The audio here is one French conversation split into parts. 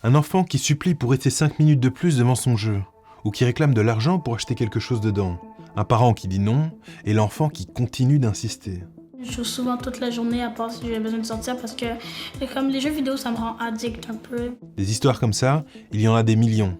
Un enfant qui supplie pour rester 5 minutes de plus devant son jeu, ou qui réclame de l'argent pour acheter quelque chose dedans. Un parent qui dit non, et l'enfant qui continue d'insister. Je joue souvent toute la journée à part si j'ai besoin de sortir parce que comme les jeux vidéo, ça me rend addict un peu. Des histoires comme ça, il y en a des millions.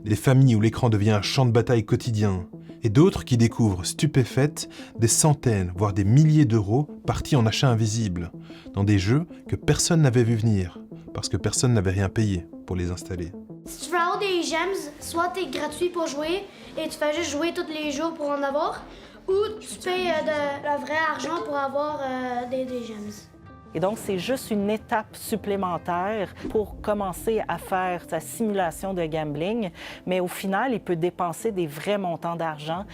Des familles où l'écran devient un champ de bataille quotidien. Et d'autres qui découvrent, stupéfaites, des centaines, voire des milliers d'euros partis en achats invisibles, dans des jeux que personne n'avait vu venir, parce que personne n'avait rien payé pour les installer. Si tu veux avoir des gems, soit t'es gratuit pour jouer et tu fais juste jouer tous les jours pour en avoir, ou tu payes de vrai argent pour avoir des gems. Et donc, c'est juste une étape supplémentaire pour commencer à faire sa simulation de gambling. Mais au final, il peut dépenser des vrais montants d'argent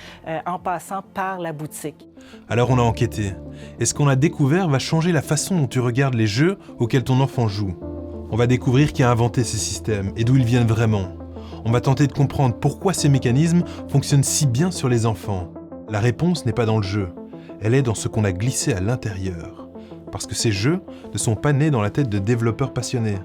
en passant par la boutique. Alors on a enquêté. Et ce qu'on a découvert va changer la façon dont tu regardes les jeux auxquels ton enfant joue. On va découvrir qui a inventé ces systèmes et d'où ils viennent vraiment. On va tenter de comprendre pourquoi ces mécanismes fonctionnent si bien sur les enfants. La réponse n'est pas dans le jeu. Elle est dans ce qu'on a glissé à l'intérieur. Parce que ces jeux ne sont pas nés dans la tête de développeurs passionnés.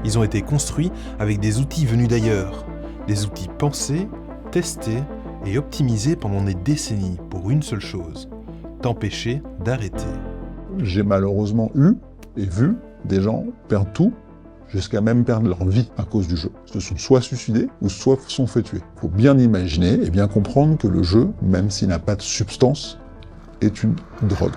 Ils ont été construits avec des outils venus d'ailleurs. Des outils pensés, testés et optimisés pendant des décennies pour une seule chose, t'empêcher d'arrêter. J'ai malheureusement eu et vu des gens perdre tout, jusqu'à même perdre leur vie à cause du jeu. Ils se sont soit suicidés ou soit se sont fait tuer. Il faut bien imaginer et bien comprendre que le jeu, même s'il n'a pas de substance, est une drogue.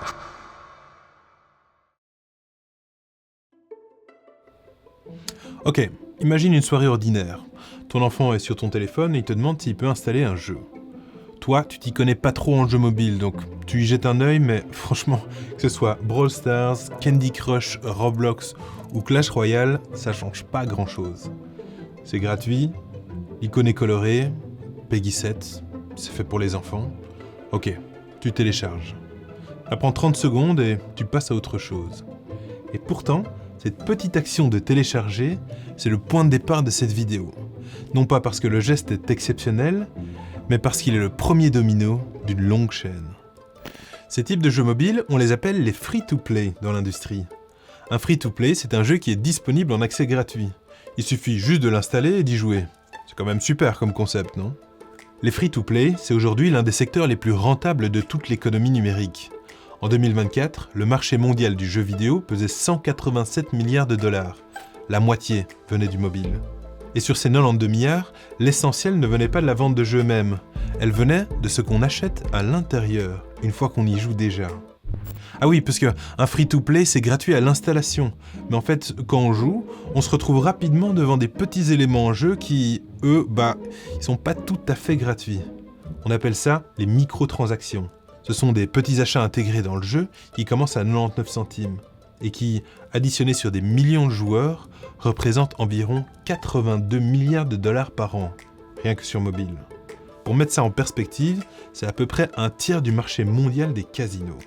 Ok, imagine une soirée ordinaire. Ton enfant est sur ton téléphone et il te demande s'il peut installer un jeu. Toi, tu t'y connais pas trop en jeu mobile, donc tu y jettes un œil, mais franchement, que ce soit Brawl Stars, Candy Crush, Roblox ou Clash Royale, ça change pas grand-chose. C'est gratuit, l'icône est colorée, Peggy 7, c'est fait pour les enfants. Ok, tu télécharges. Ça prend 30 secondes et tu passes à autre chose. Et pourtant, cette petite action de télécharger, c'est le point de départ de cette vidéo. Non pas parce que le geste est exceptionnel, mais parce qu'il est le premier domino d'une longue chaîne. Ces types de jeux mobiles, on les appelle les free-to-play dans l'industrie. Un free-to-play, c'est un jeu qui est disponible en accès gratuit. Il suffit juste de l'installer et d'y jouer. C'est quand même super comme concept, non ? Les free-to-play, c'est aujourd'hui l'un des secteurs les plus rentables de toute l'économie numérique. En 2024, le marché mondial du jeu vidéo pesait 187 milliards de dollars. La moitié venait du mobile. Et sur ces 92 milliards, l'essentiel ne venait pas de la vente de jeux eux-mêmes. Elle venait de ce qu'on achète à l'intérieur, une fois qu'on y joue déjà. Ah oui, parce qu'un free-to-play, c'est gratuit à l'installation. Mais en fait, quand on joue, on se retrouve rapidement devant des petits éléments en jeu qui, eux, ils sont pas tout à fait gratuits. On appelle ça les microtransactions. Ce sont des petits achats intégrés dans le jeu qui commencent à 99 centimes et qui, additionnés sur des millions de joueurs, représentent environ 82 milliards de dollars par an, rien que sur mobile. Pour mettre ça en perspective, c'est à peu près un tiers du marché mondial des casinos.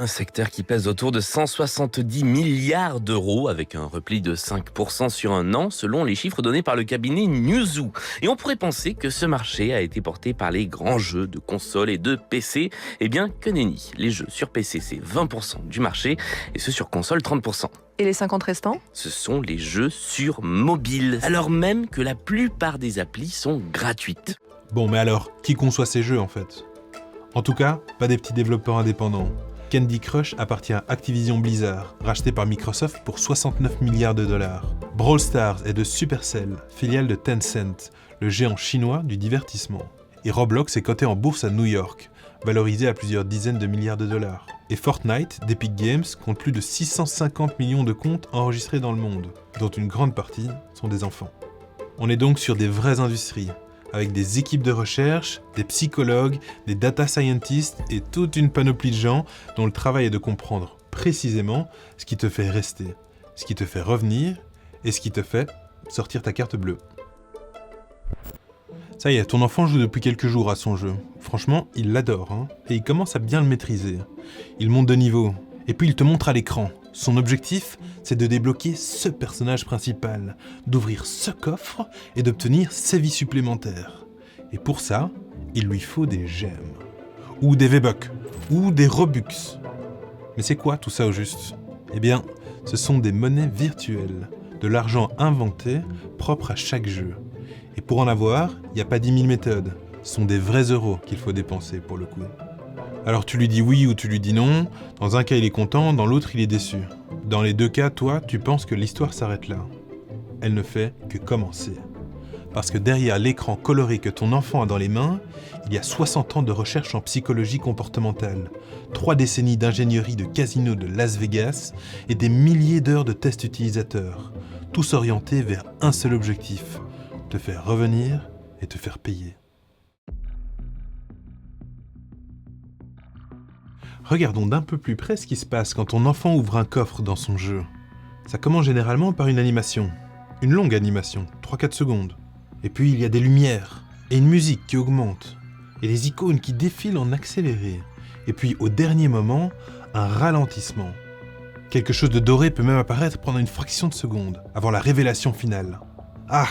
Un secteur qui pèse autour de 170 milliards d'euros, avec un repli de 5% sur un an, selon les chiffres donnés par le cabinet Newzoo. Et on pourrait penser que ce marché a été porté par les grands jeux de consoles et de PC. Eh bien, que nenni. Les jeux sur PC, c'est 20% du marché, et ceux sur console, 30%. Et les 50 restants ? Ce sont les jeux sur mobile, alors même que la plupart des applis sont gratuites. Bon, mais alors, qui conçoit ces jeux en fait ? En tout cas, pas des petits développeurs indépendants. Candy Crush appartient à Activision Blizzard, racheté par Microsoft pour 69 milliards de dollars. Brawl Stars est de Supercell, filiale de Tencent, le géant chinois du divertissement. Et Roblox est coté en bourse à New York, valorisé à plusieurs dizaines de milliards de dollars. Et Fortnite, d'Epic Games, compte plus de 650 millions de comptes enregistrés dans le monde, dont une grande partie sont des enfants. On est donc sur des vraies industries, avec des équipes de recherche, des psychologues, des data scientists et toute une panoplie de gens dont le travail est de comprendre précisément ce qui te fait rester, ce qui te fait revenir et ce qui te fait sortir ta carte bleue. Ça y est, ton enfant joue depuis quelques jours à son jeu. Franchement, il l'adore, et il commence à bien le maîtriser. Il monte de niveau, et puis il te montre à l'écran. Son objectif, c'est de débloquer ce personnage principal, d'ouvrir ce coffre et d'obtenir ces vies supplémentaires. Et pour ça, il lui faut des gemmes, ou des V-Bucks, ou des Robux. Mais c'est quoi tout ça au juste ? Eh bien, ce sont des monnaies virtuelles, de l'argent inventé propre à chaque jeu. Et pour en avoir, il n'y a pas 10 000 méthodes. Ce sont des vrais euros qu'il faut dépenser pour le coup. Alors tu lui dis oui ou tu lui dis non, dans un cas il est content, dans l'autre il est déçu. Dans les deux cas, toi, tu penses que l'histoire s'arrête là. Elle ne fait que commencer. Parce que derrière l'écran coloré que ton enfant a dans les mains, il y a 60 ans de recherche en psychologie comportementale, 3 décennies d'ingénierie de casino de Las Vegas et des milliers d'heures de tests utilisateurs, tous orientés vers un seul objectif, te faire revenir et te faire payer. Regardons d'un peu plus près ce qui se passe quand ton enfant ouvre un coffre dans son jeu. Ça commence généralement par une animation, une longue animation, 3-4 secondes. Et puis il y a des lumières, et une musique qui augmente, et des icônes qui défilent en accéléré. Et puis au dernier moment, un ralentissement. Quelque chose de doré peut même apparaître pendant une fraction de seconde, avant la révélation finale. Ah,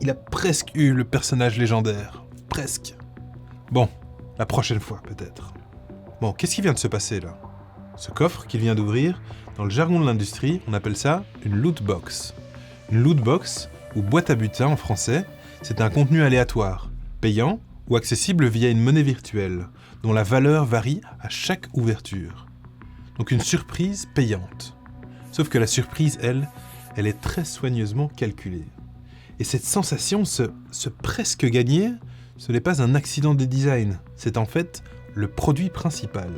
il a presque eu le personnage légendaire. Presque. Bon, la prochaine fois peut-être. Bon, qu'est-ce qui vient de se passer là? Ce coffre qu'il vient d'ouvrir, dans le jargon de l'industrie, on appelle ça une loot box. Une loot box, ou boîte à butin en français, c'est un contenu aléatoire, payant ou accessible via une monnaie virtuelle, dont la valeur varie à chaque ouverture. Donc une surprise payante. Sauf que la surprise, elle est très soigneusement calculée. Et cette sensation, ce presque gagné, ce n'est pas un accident de design, c'est en fait le produit principal.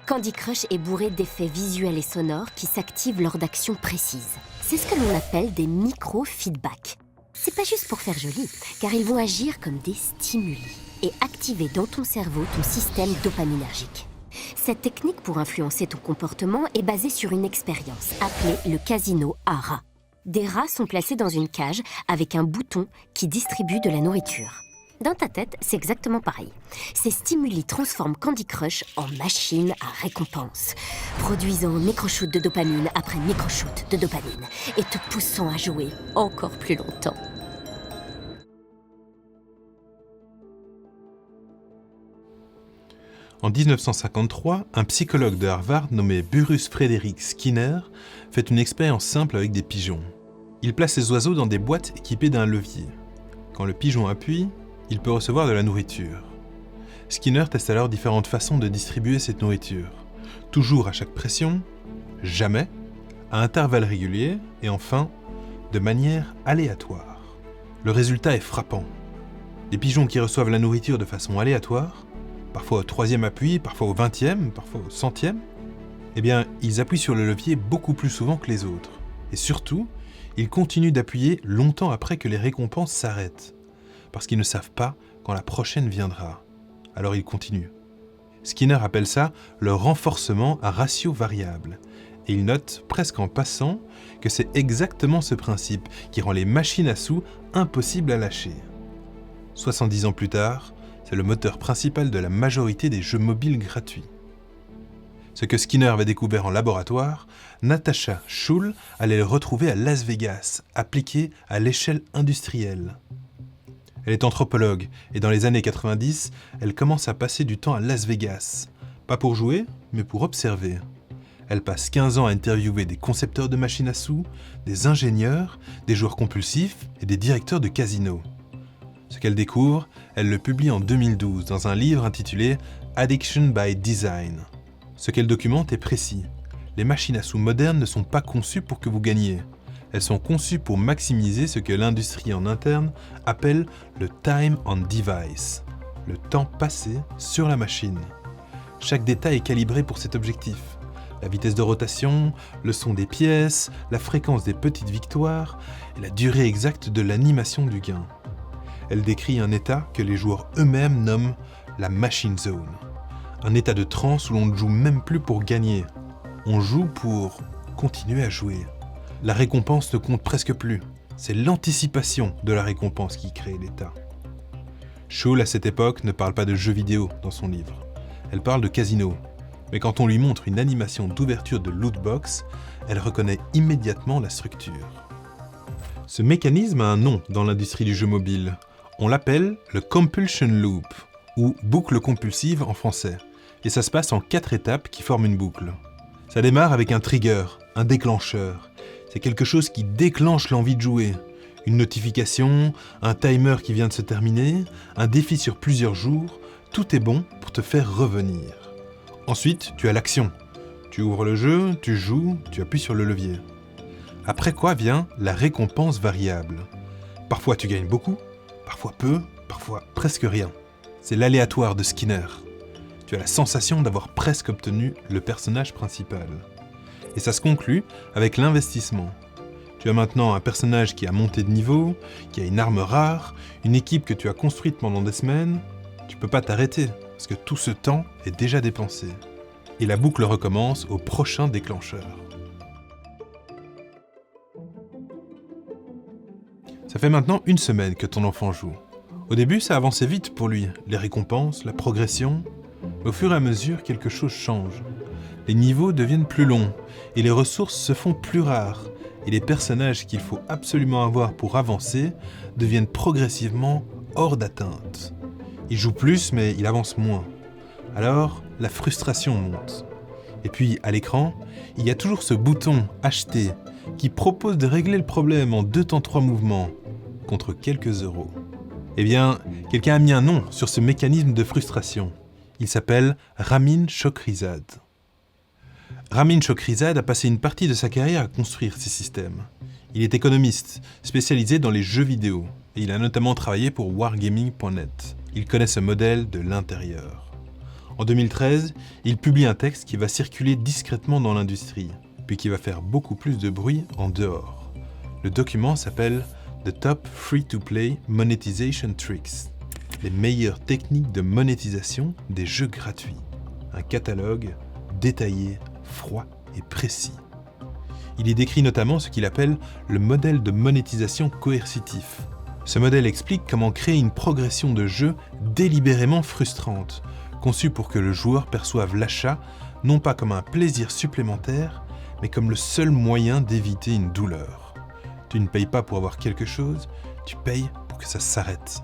Candy Crush est bourré d'effets visuels et sonores qui s'activent lors d'actions précises. C'est ce que l'on appelle des micro-feedbacks. C'est pas juste pour faire joli, car ils vont agir comme des stimuli et activer dans ton cerveau ton système dopaminergique. Cette technique pour influencer ton comportement est basée sur une expérience appelée le casino à rats. Des rats sont placés dans une cage avec un bouton qui distribue de la nourriture. Dans ta tête, c'est exactement pareil. Ces stimuli transforment Candy Crush en machine à récompense, produisant micro-shoot de dopamine après micro-shoot de dopamine et te poussant à jouer encore plus longtemps. En 1953, un psychologue de Harvard nommé Burrus Frederick Skinner fait une expérience simple avec des pigeons. Il place ces oiseaux dans des boîtes équipées d'un levier. Quand le pigeon appuie, il peut recevoir de la nourriture. Skinner teste alors différentes façons de distribuer cette nourriture. Toujours à chaque pression, jamais, à intervalles réguliers et enfin, de manière aléatoire. Le résultat est frappant. Les pigeons qui reçoivent la nourriture de façon aléatoire, parfois au 3e appui, parfois au 20e, parfois au 100e, eh bien, ils appuient sur le levier beaucoup plus souvent que les autres. Et surtout, ils continuent d'appuyer longtemps après que les récompenses s'arrêtent, parce qu'ils ne savent pas quand la prochaine viendra. Alors ils continuent. Skinner appelle ça le renforcement à ratio variable, et il note, presque en passant, que c'est exactement ce principe qui rend les machines à sous impossibles à lâcher. 70 ans plus tard, c'est le moteur principal de la majorité des jeux mobiles gratuits. Ce que Skinner avait découvert en laboratoire, Natasha Schull allait le retrouver à Las Vegas, appliqué à l'échelle industrielle. Elle est anthropologue et dans les années 90, elle commence à passer du temps à Las Vegas. Pas pour jouer, mais pour observer. Elle passe 15 ans à interviewer des concepteurs de machines à sous, des ingénieurs, des joueurs compulsifs et des directeurs de casinos. Ce qu'elle découvre, elle le publie en 2012 dans un livre intitulé « Addiction by Design ». Ce qu'elle documente est précis. Les machines à sous modernes ne sont pas conçues pour que vous gagniez. Elles sont conçues pour maximiser ce que l'industrie en interne appelle le time on device, le temps passé sur la machine. Chaque détail est calibré pour cet objectif. La vitesse de rotation, le son des pièces, la fréquence des petites victoires et la durée exacte de l'animation du gain. Elle décrit un état que les joueurs eux-mêmes nomment la machine zone. Un état de transe où l'on ne joue même plus pour gagner. On joue pour continuer à jouer. La récompense ne compte presque plus. C'est l'anticipation de la récompense qui crée l'état. Schull, à cette époque, ne parle pas de jeux vidéo dans son livre. Elle parle de casino. Mais quand on lui montre une animation d'ouverture de lootbox, elle reconnaît immédiatement la structure. Ce mécanisme a un nom dans l'industrie du jeu mobile. On l'appelle le compulsion loop, ou boucle compulsive en français. Et ça se passe en 4 étapes qui forment une boucle. Ça démarre avec un trigger, un déclencheur. C'est quelque chose qui déclenche l'envie de jouer. Une notification, un timer qui vient de se terminer, un défi sur plusieurs jours, tout est bon pour te faire revenir. Ensuite, tu as l'action. Tu ouvres le jeu, tu joues, tu appuies sur le levier. Après quoi vient la récompense variable. Parfois tu gagnes beaucoup, parfois peu, parfois presque rien. C'est l'aléatoire de Skinner. Tu as la sensation d'avoir presque obtenu le personnage principal. Et ça se conclut avec l'investissement. Tu as maintenant un personnage qui a monté de niveau, qui a une arme rare, une équipe que tu as construite pendant des semaines. Tu peux pas t'arrêter, parce que tout ce temps est déjà dépensé. Et la boucle recommence au prochain déclencheur. Ça fait maintenant 1 semaine que ton enfant joue. Au début, ça avançait vite pour lui, les récompenses, la progression. Mais au fur et à mesure, quelque chose change. Les niveaux deviennent plus longs, et les ressources se font plus rares, et les personnages qu'il faut absolument avoir pour avancer deviennent progressivement hors d'atteinte. Il joue plus, mais il avance moins. Alors, la frustration monte. Et puis, à l'écran, il y a toujours ce bouton « Acheter » qui propose de régler le problème en 2 temps 3 mouvements, contre quelques euros. Eh bien, quelqu'un a mis un nom sur ce mécanisme de frustration. Il s'appelle Ramin Shokrizad. Ramin Shokrizad a passé une partie de sa carrière à construire ces systèmes. Il est économiste, spécialisé dans les jeux vidéo, et il a notamment travaillé pour Wargaming.net. Il connaît ce modèle de l'intérieur. En 2013, il publie un texte qui va circuler discrètement dans l'industrie, puis qui va faire beaucoup plus de bruit en dehors. Le document s'appelle « The Top Free-to-Play Monetization Tricks », les meilleures techniques de monétisation des jeux gratuits. Un catalogue détaillé, froid et précis. Il y décrit notamment ce qu'il appelle le modèle de monétisation coercitif. Ce modèle explique comment créer une progression de jeu délibérément frustrante, conçue pour que le joueur perçoive l'achat non pas comme un plaisir supplémentaire, mais comme le seul moyen d'éviter une douleur. Tu ne payes pas pour avoir quelque chose, tu payes pour que ça s'arrête.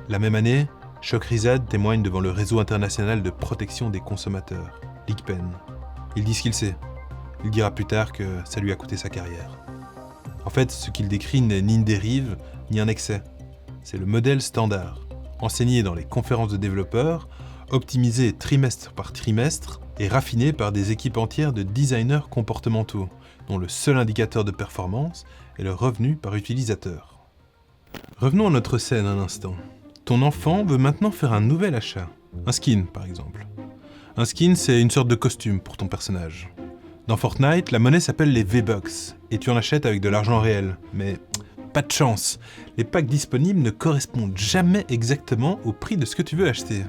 La même année, Shokrizad témoigne devant le réseau international de protection des consommateurs, l'ICPEN. Il dit ce qu'il sait. Il dira plus tard que ça lui a coûté sa carrière. En fait, ce qu'il décrit n'est ni une dérive, ni un excès. C'est le modèle standard, enseigné dans les conférences de développeurs, optimisé trimestre par trimestre et raffiné par des équipes entières de designers comportementaux, dont le seul indicateur de performance est le revenu par utilisateur. Revenons à notre scène un instant. Ton enfant veut maintenant faire un nouvel achat, un skin par exemple. Un skin, c'est une sorte de costume pour ton personnage. Dans Fortnite, la monnaie s'appelle les V-Bucks, et tu en achètes avec de l'argent réel. Mais pas de chance, les packs disponibles ne correspondent jamais exactement au prix de ce que tu veux acheter.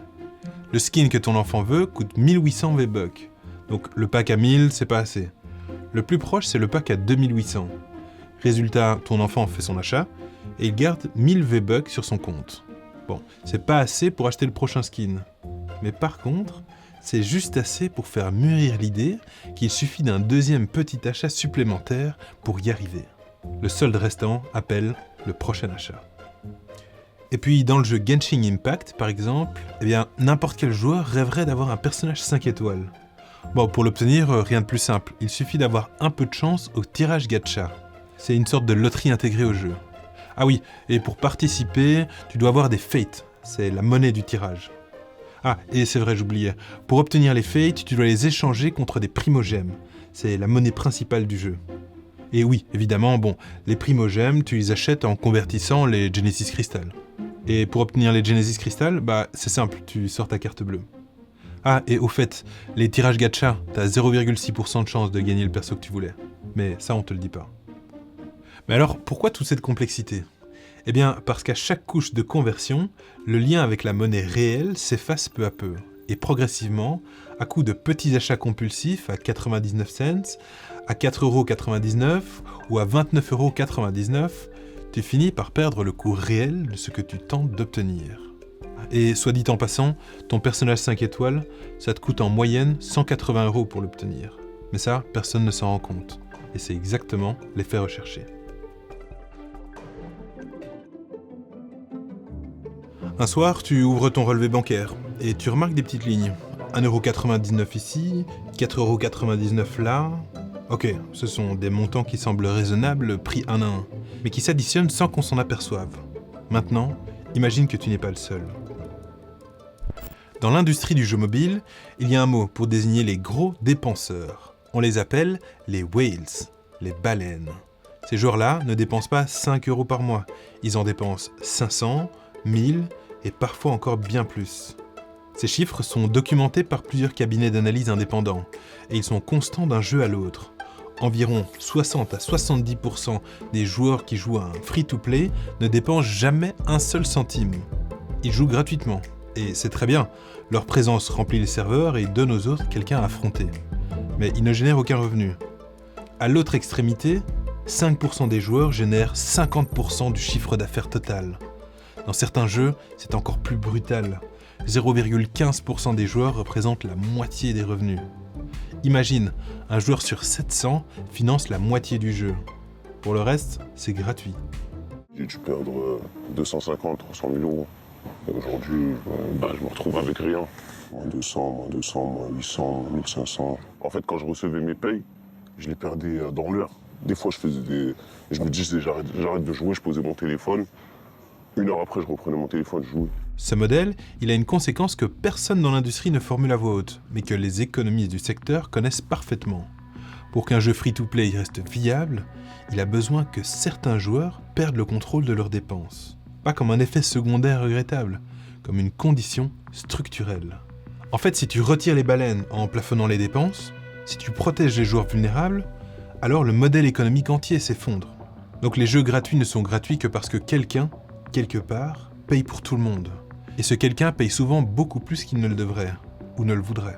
Le skin que ton enfant veut coûte 1800 V-Bucks, donc le pack à 1000, c'est pas assez. Le plus proche, c'est le pack à 2800. Résultat, ton enfant fait son achat, et il garde 1000 V-Bucks sur son compte. Bon, c'est pas assez pour acheter le prochain skin. Mais par contre, c'est juste assez pour faire mûrir l'idée qu'il suffit d'un deuxième petit achat supplémentaire pour y arriver. Le solde restant appelle le prochain achat. Et puis dans le jeu Genshin Impact par exemple, eh bien n'importe quel joueur rêverait d'avoir un personnage 5 étoiles. Bon, pour l'obtenir, rien de plus simple, il suffit d'avoir un peu de chance au tirage gacha. C'est une sorte de loterie intégrée au jeu. Ah oui, et pour participer, tu dois avoir des fates, c'est la monnaie du tirage. Ah, et c'est vrai, j'oubliais. Pour obtenir les fates, tu dois les échanger contre des primogèmes. C'est la monnaie principale du jeu. Et oui, évidemment, bon, les primogèmes, tu les achètes en convertissant les Genesis Crystal. Et pour obtenir les Genesis Crystal, c'est simple, tu sors ta carte bleue. Ah, et au fait, les tirages gacha, t'as 0,6% de chance de gagner le perso que tu voulais. Mais ça, on te le dit pas. Mais alors, pourquoi toute cette complexité ? Eh bien, parce qu'à chaque couche de conversion, le lien avec la monnaie réelle s'efface peu à peu. Et progressivement, à coup de petits achats compulsifs à 99 cents, à 4,99€ ou à 29,99€, tu finis par perdre le coût réel de ce que tu tentes d'obtenir. Et soit dit en passant, ton personnage 5 étoiles, ça te coûte en moyenne 180€ pour l'obtenir. Mais ça, personne ne s'en rend compte. Et c'est exactement l'effet recherché. Un soir, tu ouvres ton relevé bancaire et tu remarques des petites lignes. 1,99€ ici, 4,99€ là. Ok, ce sont des montants qui semblent raisonnables pris un à un, mais qui s'additionnent sans qu'on s'en aperçoive. Maintenant, imagine que tu n'es pas le seul. Dans l'industrie du jeu mobile, il y a un mot pour désigner les gros dépenseurs. On les appelle les whales, les baleines. Ces joueurs-là ne dépensent pas 5 € par mois, ils en dépensent 500, 1000 et parfois encore bien plus. Ces chiffres sont documentés par plusieurs cabinets d'analyse indépendants et ils sont constants d'un jeu à l'autre. Environ 60 à 70% des joueurs qui jouent à un free-to-play ne dépensent jamais un seul centime. Ils jouent gratuitement, et c'est très bien, leur présence remplit les serveurs et donne aux autres quelqu'un à affronter. Mais ils ne génèrent aucun revenu. À l'autre extrémité, 5% des joueurs génèrent 50% du chiffre d'affaires total. Dans certains jeux, c'est encore plus brutal. 0,15% des joueurs représentent la moitié des revenus. Imagine, un joueur sur 700 finance la moitié du jeu. Pour le reste, c'est gratuit. J'ai dû perdre 250, 300 000 euros. Et aujourd'hui, je me retrouve avec rien. Moins 200, moins 800, moins 1500. En fait, quand je recevais mes payes, je les perdais dans l'heure. Des fois, je me disais, j'arrête de jouer, je posais mon téléphone. 1 heure après, je reprenais mon téléphone, je jouais. Ce modèle, il a une conséquence que personne dans l'industrie ne formule à voix haute, mais que les économistes du secteur connaissent parfaitement. Pour qu'un jeu free-to-play reste viable, il a besoin que certains joueurs perdent le contrôle de leurs dépenses. Pas comme un effet secondaire regrettable, comme une condition structurelle. En fait, si tu retires les baleines en plafonnant les dépenses, si tu protèges les joueurs vulnérables, alors le modèle économique entier s'effondre. Donc les jeux gratuits ne sont gratuits que parce que quelqu'un, quelque part, paye pour tout le monde. Et ce quelqu'un paye souvent beaucoup plus qu'il ne le devrait, ou ne le voudrait.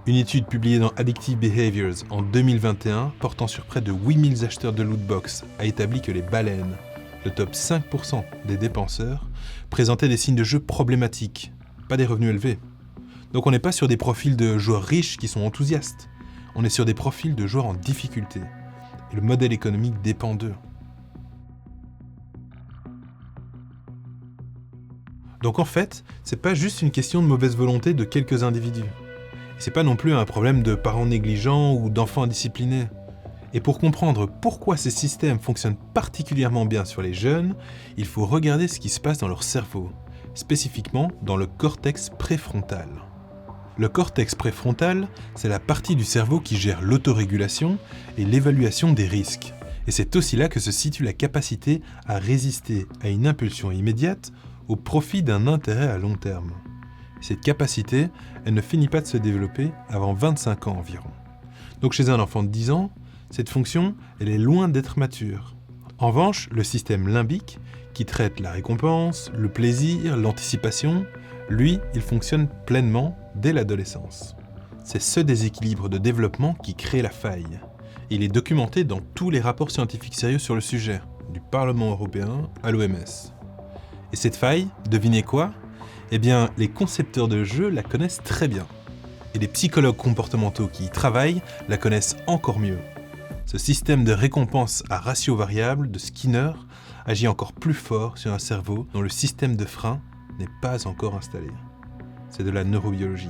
Une étude publiée dans Addictive Behaviors en 2021, portant sur près de 8000 acheteurs de lootbox, a établi que les baleines, le top 5% des dépenseurs, présentaient des signes de jeu problématiques, pas des revenus élevés. Donc on n'est pas sur des profils de joueurs riches qui sont enthousiastes, on est sur des profils de joueurs en difficulté. Et le modèle économique dépend d'eux. Donc en fait, c'est pas juste une question de mauvaise volonté de quelques individus. Et c'est pas non plus un problème de parents négligents ou d'enfants indisciplinés. Et pour comprendre pourquoi ces systèmes fonctionnent particulièrement bien sur les jeunes, il faut regarder ce qui se passe dans leur cerveau, spécifiquement dans le cortex préfrontal. Le cortex préfrontal, c'est la partie du cerveau qui gère l'autorégulation et l'évaluation des risques. Et c'est aussi là que se situe la capacité à résister à une impulsion immédiate au profit d'un intérêt à long terme. Cette capacité, elle ne finit pas de se développer avant 25 ans environ. Donc chez un enfant de 10 ans, cette fonction, elle est loin d'être mature. En revanche, le système limbique, qui traite la récompense, le plaisir, l'anticipation, lui, il fonctionne pleinement dès l'adolescence. C'est ce déséquilibre de développement qui crée la faille. Il est documenté dans tous les rapports scientifiques sérieux sur le sujet, du Parlement européen à l'OMS. Et cette faille, devinez quoi ? Eh bien, les concepteurs de jeux la connaissent très bien. Et les psychologues comportementaux qui y travaillent la connaissent encore mieux. Ce système de récompense à ratio variable de Skinner agit encore plus fort sur un cerveau dont le système de frein n'est pas encore installé. C'est de la neurobiologie.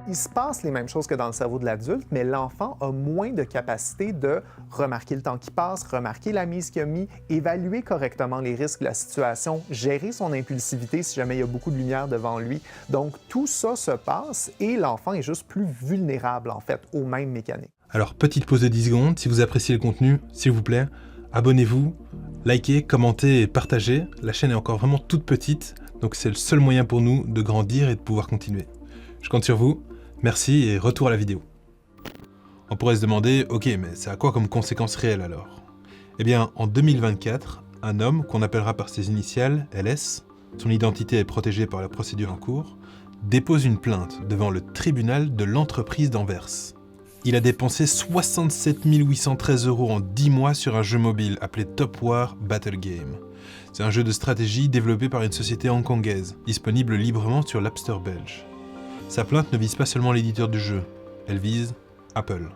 Il se passe les mêmes choses que dans le cerveau de l'adulte, mais l'enfant a moins de capacité de remarquer le temps qui passe, remarquer la mise qu'il a mis, évaluer correctement les risques de la situation, gérer son impulsivité si jamais il y a beaucoup de lumière devant lui. Donc tout ça se passe et l'enfant est juste plus vulnérable en fait aux mêmes mécaniques. Alors petite pause de 10 secondes, si vous appréciez le contenu, s'il vous plaît, abonnez-vous, likez, commentez et partagez. La chaîne est encore vraiment toute petite, donc c'est le seul moyen pour nous de grandir et de pouvoir continuer. Je compte sur vous. Merci et retour à la vidéo. On pourrait se demander, ok, mais c'est à quoi comme conséquence réelle alors ? Eh bien, en 2024, un homme, qu'on appellera par ses initiales LS, son identité est protégée par la procédure en cours, dépose une plainte devant le tribunal de l'entreprise d'Anvers. Il a dépensé 67 813 € en 10 mois sur un jeu mobile appelé Top War Battle Game. C'est un jeu de stratégie développé par une société hongkongaise, disponible librement sur l'App Store belge. Sa plainte ne vise pas seulement l'éditeur du jeu, elle vise Apple.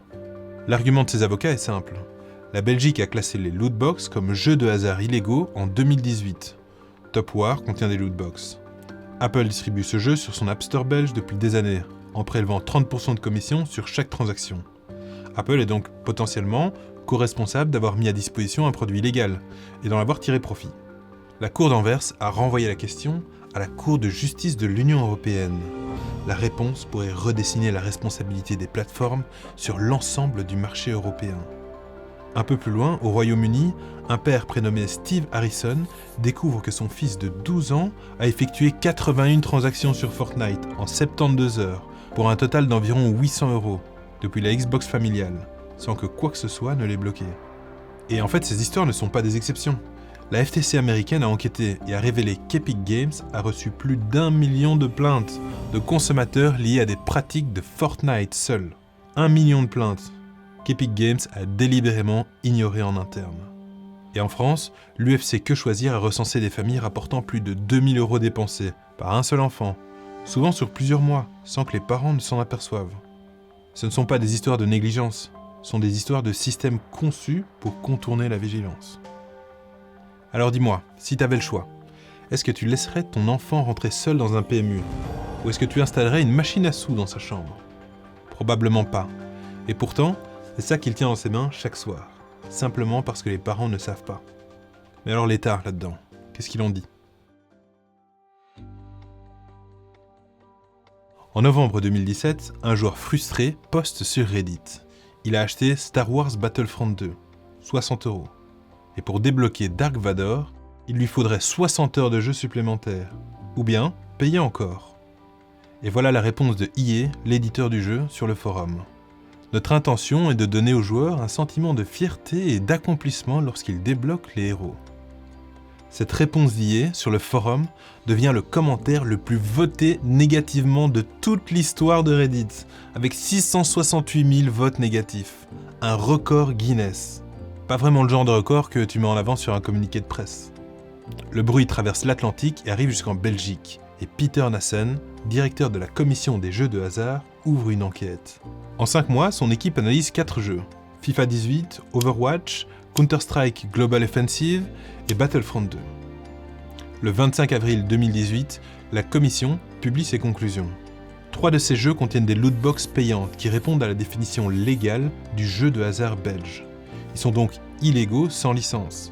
L'argument de ses avocats est simple. La Belgique a classé les lootbox comme jeux de hasard illégaux en 2018. Top War contient des lootbox. Apple distribue ce jeu sur son App Store belge depuis des années, en prélevant 30% de commission sur chaque transaction. Apple est donc potentiellement co-responsable d'avoir mis à disposition un produit illégal et d'en avoir tiré profit. La Cour d'Anvers a renvoyé la question à la Cour de justice de l'Union européenne. La réponse pourrait redessiner la responsabilité des plateformes sur l'ensemble du marché européen. Un peu plus loin, au Royaume-Uni, un père prénommé Steve Harrison découvre que son fils de 12 ans a effectué 81 transactions sur Fortnite en 72 heures pour un total d'environ 800 € depuis la Xbox familiale, sans que quoi que ce soit ne l'ait bloqué. Et en fait, ces histoires ne sont pas des exceptions. La FTC américaine a enquêté et a révélé qu'Epic Games a reçu plus d'1 million de plaintes de consommateurs liés à des pratiques de Fortnite seul. 1 million de plaintes qu'Epic Games a délibérément ignorées en interne. Et en France, l'UFC Que Choisir a recensé des familles rapportant plus de 2000 € dépensés par un seul enfant, souvent sur plusieurs mois, sans que les parents ne s'en aperçoivent. Ce ne sont pas des histoires de négligence, ce sont des histoires de systèmes conçus pour contourner la vigilance. Alors dis-moi, si tu avais le choix, est-ce que tu laisserais ton enfant rentrer seul dans un PMU? Ou est-ce que tu installerais une machine à sous dans sa chambre? Probablement pas. Et pourtant, c'est ça qu'il tient dans ses mains chaque soir, simplement parce que les parents ne savent pas. Mais alors l'État, là-dedans, qu'est-ce qu'il en dit? En novembre 2017, un joueur frustré poste sur Reddit. Il a acheté Star Wars Battlefront 2, 60 €. Et pour débloquer Dark Vador, il lui faudrait 60 heures de jeu supplémentaires, ou bien payer encore. Et voilà la réponse de EA, l'éditeur du jeu, sur le forum. Notre intention est de donner aux joueurs un sentiment de fierté et d'accomplissement lorsqu'ils débloquent les héros. Cette réponse d'EA sur le forum devient le commentaire le plus voté négativement de toute l'histoire de Reddit, avec 668 000 votes négatifs. Un record Guinness. Pas vraiment le genre de record que tu mets en avant sur un communiqué de presse. Le bruit traverse l'Atlantique et arrive jusqu'en Belgique, et Peter Nassen, directeur de la commission des jeux de hasard, ouvre une enquête. En 5 mois, son équipe analyse 4 jeux. FIFA 18, Overwatch, Counter-Strike Global Offensive et Battlefront 2. Le 25 avril 2018, la commission publie ses conclusions. 3 de ces jeux contiennent des lootbox payantes qui répondent à la définition légale du jeu de hasard belge. Ils sont donc illégaux sans licence.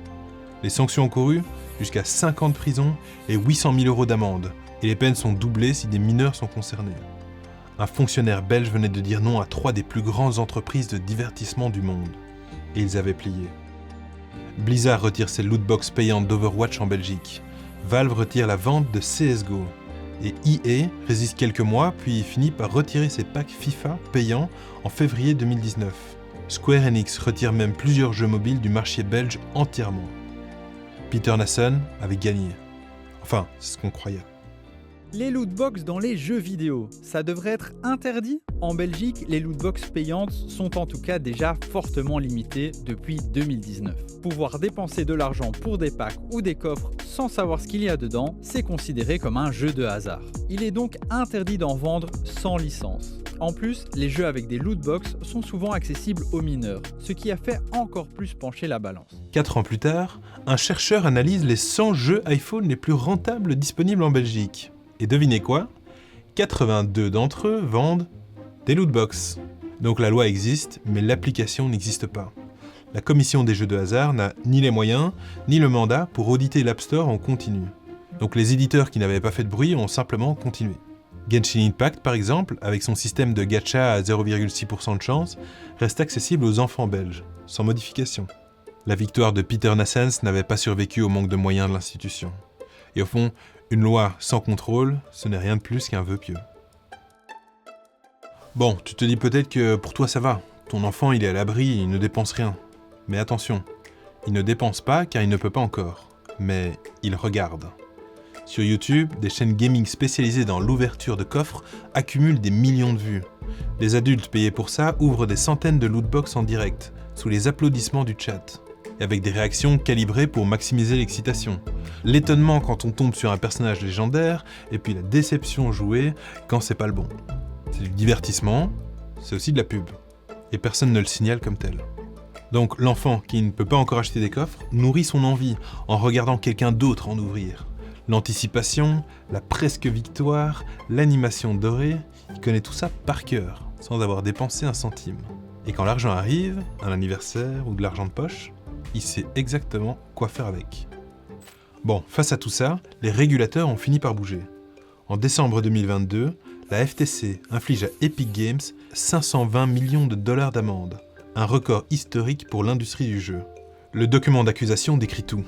Les sanctions encourues, jusqu'à 5 ans de prison et 800 000 € d'amende, et les peines sont doublées si des mineurs sont concernés. Un fonctionnaire belge venait de dire non à 3 des plus grandes entreprises de divertissement du monde. Et ils avaient plié. Blizzard retire ses lootbox payantes d'Overwatch en Belgique. Valve retire la vente de CSGO. Et EA résiste quelques mois, puis finit par retirer ses packs FIFA payants en février 2019. Square Enix retire même plusieurs jeux mobiles du marché belge entièrement. Peter Nassen avait gagné. Enfin, c'est ce qu'on croyait. Les lootbox dans les jeux vidéo, ça devrait être interdit? En Belgique, les lootbox payantes sont en tout cas déjà fortement limitées depuis 2019. Pouvoir dépenser de l'argent pour des packs ou des coffres sans savoir ce qu'il y a dedans, c'est considéré comme un jeu de hasard. Il est donc interdit d'en vendre sans licence. En plus, les jeux avec des lootbox sont souvent accessibles aux mineurs, ce qui a fait encore plus pencher la balance. 4 ans plus tard, un chercheur analyse les 100 jeux iPhone les plus rentables disponibles en Belgique. Et devinez quoi? 82 d'entre eux vendent des lootbox. Donc la loi existe, mais l'application n'existe pas. La commission des jeux de hasard n'a ni les moyens, ni le mandat pour auditer l'App Store en continu. Donc les éditeurs qui n'avaient pas fait de bruit ont simplement continué. Genshin Impact, par exemple, avec son système de gacha à 0,6% de chance, reste accessible aux enfants belges, sans modification. La victoire de Peter Nassens n'avait pas survécu au manque de moyens de l'institution. Et au fond, une loi sans contrôle, ce n'est rien de plus qu'un vœu pieux. Bon, tu te dis peut-être que pour toi ça va. Ton enfant il est à l'abri, il ne dépense rien. Mais attention, il ne dépense pas car il ne peut pas encore. Mais il regarde. Sur YouTube, des chaînes gaming spécialisées dans l'ouverture de coffres accumulent des millions de vues. Les adultes payés pour ça ouvrent des centaines de lootbox en direct, sous les applaudissements du chat, et avec des réactions calibrées pour maximiser l'excitation. L'étonnement quand on tombe sur un personnage légendaire, et puis la déception jouée quand c'est pas le bon. C'est du divertissement, c'est aussi de la pub. Et personne ne le signale comme tel. Donc l'enfant qui ne peut pas encore acheter des coffres nourrit son envie en regardant quelqu'un d'autre en ouvrir. L'anticipation, la presque victoire, l'animation dorée, il connaît tout ça par cœur, sans avoir dépensé un centime. Et quand l'argent arrive, un anniversaire ou de l'argent de poche, il sait exactement quoi faire avec. Bon, face à tout ça, les régulateurs ont fini par bouger. En décembre 2022, la FTC inflige à Epic Games 520 millions de dollars d'amende, un record historique pour l'industrie du jeu. Le document d'accusation décrit tout.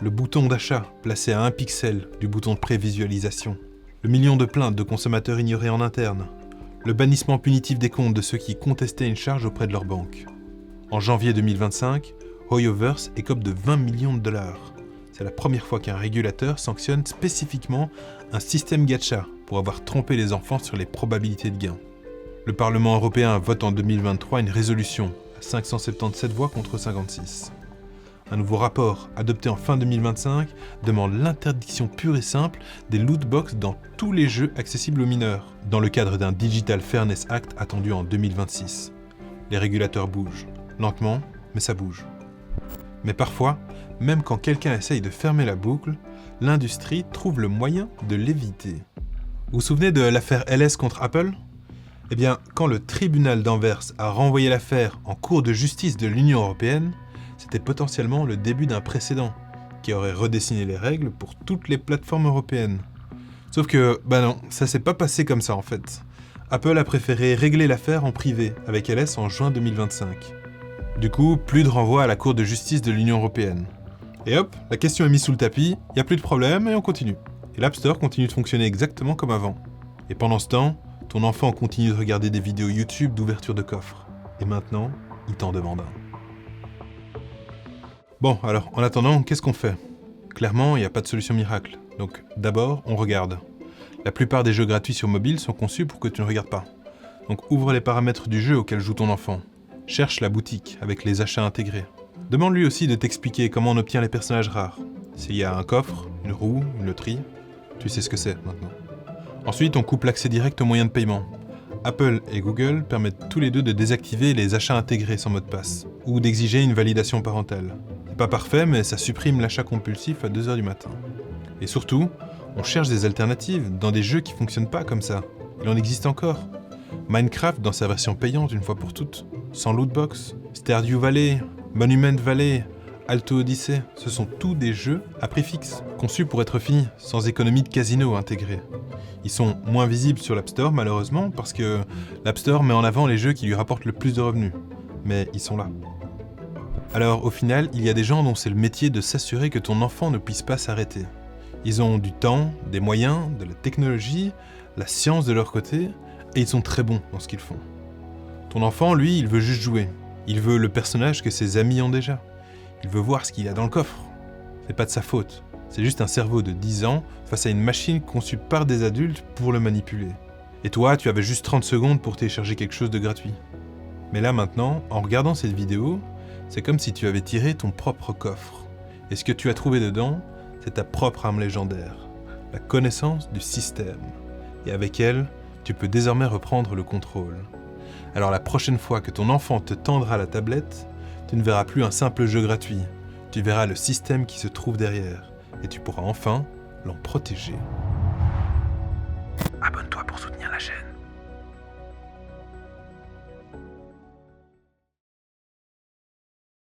Le bouton d'achat, placé à 1 pixel du bouton de prévisualisation. Le million de plaintes de consommateurs ignorées en interne. Le bannissement punitif des comptes de ceux qui contestaient une charge auprès de leur banque. En janvier 2025, Hoyoverse écope de 20 millions de dollars. C'est la première fois qu'un régulateur sanctionne spécifiquement un système gacha pour avoir trompé les enfants sur les probabilités de gain. Le Parlement européen vote en 2023 une résolution à 577 voix contre 56. Un nouveau rapport, adopté en fin 2025, demande l'interdiction pure et simple des lootbox dans tous les jeux accessibles aux mineurs, dans le cadre d'un Digital Fairness Act attendu en 2026. Les régulateurs bougent, lentement, mais ça bouge. Mais parfois, même quand quelqu'un essaye de fermer la boucle, l'industrie trouve le moyen de l'éviter. Vous vous souvenez de l'affaire LS contre Apple ? Eh bien, quand le tribunal d'Anvers a renvoyé l'affaire en Cour de justice de l'Union européenne, c'était potentiellement le début d'un précédent qui aurait redessiné les règles pour toutes les plateformes européennes. Sauf que, non, ça s'est pas passé comme ça en fait. Apple a préféré régler l'affaire en privé avec LS en juin 2025. Du coup, plus de renvoi à la Cour de justice de l'Union européenne. Et hop, la question est mise sous le tapis, il n'y a plus de problème et on continue. Et l'App Store continue de fonctionner exactement comme avant. Et pendant ce temps, ton enfant continue de regarder des vidéos YouTube d'ouverture de coffre. Et maintenant, il t'en demande un. Bon, alors, en attendant, qu'est-ce qu'on fait ? Clairement, il n'y a pas de solution miracle. Donc, d'abord, on regarde. La plupart des jeux gratuits sur mobile sont conçus pour que tu ne regardes pas. Donc, ouvre les paramètres du jeu auquel joue ton enfant. Cherche la boutique avec les achats intégrés. Demande-lui aussi de t'expliquer comment on obtient les personnages rares. S'il y a un coffre, une roue, une loterie, tu sais ce que c'est maintenant. Ensuite, on coupe l'accès direct aux moyens de paiement. Apple et Google permettent tous les deux de désactiver les achats intégrés sans mot de passe, ou d'exiger une validation parentale. C'est pas parfait, mais ça supprime l'achat compulsif à 2h du matin. Et surtout, on cherche des alternatives dans des jeux qui fonctionnent pas comme ça. Il en existe encore. Minecraft dans sa version payante une fois pour toutes, sans lootbox, Stardew Valley, Monument Valley, Alto Odyssey, ce sont tous des jeux à prix fixe, conçus pour être finis, sans économie de casino intégrée. Ils sont moins visibles sur l'App Store malheureusement, parce que l'App Store met en avant les jeux qui lui rapportent le plus de revenus. Mais ils sont là. Alors au final, il y a des gens dont c'est le métier de s'assurer que ton enfant ne puisse pas s'arrêter. Ils ont du temps, des moyens, de la technologie, la science de leur côté, et ils sont très bons dans ce qu'ils font. Ton enfant, lui, il veut juste jouer. Il veut le personnage que ses amis ont déjà. Il veut voir ce qu'il y a dans le coffre. C'est pas de sa faute. C'est juste un cerveau de 10 ans face à une machine conçue par des adultes pour le manipuler. Et toi, tu avais juste 30 secondes pour télécharger quelque chose de gratuit. Mais là maintenant, en regardant cette vidéo, c'est comme si tu avais tiré ton propre coffre. Et ce que tu as trouvé dedans, c'est ta propre arme légendaire. La connaissance du système. Et avec elle, tu peux désormais reprendre le contrôle. Alors la prochaine fois que ton enfant te tendra la tablette, tu ne verras plus un simple jeu gratuit. Tu verras le système qui se trouve derrière. Et tu pourras enfin l'en protéger.